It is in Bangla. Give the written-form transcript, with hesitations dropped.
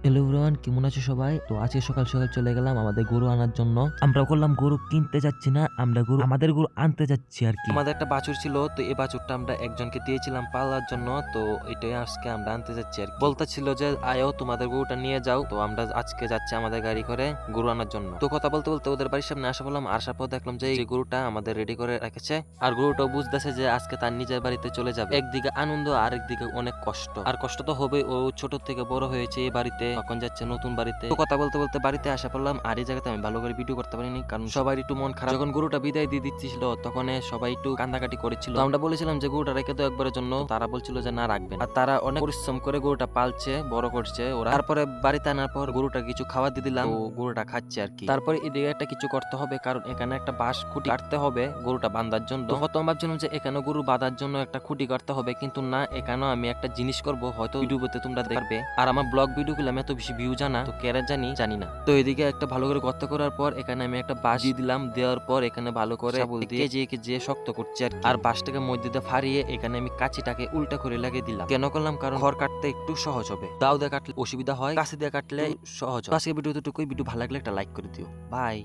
হ্যালো এভরিওয়ান, কেমন আছো সবাই? তো আজকে সকাল সকাল চলে গেলাম আমাদের গরু আনার জন্য। আমরা করলাম গরু কিনতে যাচ্ছি না, আমরা আমাদের গরু আনতে যাচ্ছি আর কি। আমাদের একটা বাছুর ছিল, তো এই বাছুরটা আমরা একজনকে দিয়েছিলাম পালার জন্য। তো এটাই আজকে আমরা আনতে যাচ্ছি আর কি। বলতেছিল যে আয়ো তোমাদের গরুটা নিয়ে যাও। তো আমরা আজকে যাচ্ছি আমাদের গাড়ি করে গরু আনার জন্য। তো কথা বলতে বলতে ওদের বাড়ির সামনে আসা বললাম, আসার পর দেখলাম যে এই গরুটা আমাদের রেডি করে রেখেছে। আর গরুটাও বুঝতেছে যে আজকে তার নিজের বাড়িতে চলে যাবে। একদিকে আনন্দ আর একদিকে অনেক কষ্ট। আর কষ্ট তো হবে, ও ছোট থেকে বড় হয়েছে এই বাড়িতে, এখন যাচ্ছে নতুন বাড়িতে। তো কথা বলতে বলতে বাড়িতে আসা পড়লাম। আর এই জায়গাতে আমি ভালো করে ভিডিও করতে পারিনি, কারণ সবাই একটু মন খারাপ। যখন গরুটা বিদায় দিয়ে দিচ্ছিল তখন সবাই একটু কান্দাকাটি করেছিল। তো আমরা বলেছিলাম যে গরুটা রেখে দাও একবারের জন্য, তারা বলছিল যে না রাখবেন। আর তারা অনেক পরিশ্রম করে গরুটা পালছে, বড় করছে ওরা। তারপরে বাড়িতে আনার পর গরুটা কিছু খাওয়া দিয়ে দিলাম, তো গরুটা খাচ্ছে আর কি। তারপরে এদিকে একটা কিছু করতে হবে, কারণ এখানে একটা বাঁশ খুঁটি কাটতে হবে গরুটা বাঁধার জন্য। তো হয়তো আমি ভাবছিলাম যে এখানে গরু বাঁধার জন্য একটা খুঁটি কাটতে হবে, কিন্তু না, এখানেও আমি একটা জিনিস করব, হয়তো ভিডিওতে তোমরা দেখবে। আর আমার ব্লগ ভিডিও গুলো আমি এত বেশি ভিউ জানা তো কেরা জানি না। তো এদিকে একটা ভালো করে গর্ত করার পর এখানে আমি একটা বাঁশ দিয়ে দিলাম, দেওয়ার পর এখানে ভালো করে শাবল দিয়ে কেজিয়ে শক্ত করছি আর কি। আর বাঁশটাকে মধ্যে দিয়ে ফাড়িয়ে এখানে আমি কাঁচিটাকে উল্টা করে লাগিয়ে দিলাম। কেন করলাম? কারণ খড় কাটতে একটু সহজ হবে, দাও দিয়ে কাটলে অসুবিধা হয়, কাছে দিয়ে কাটলে সহজ হয়। আজকে ভিডিও টুকুই, ভিডিও ভালো লাগলে একটা লাইক করে দিও। বাই।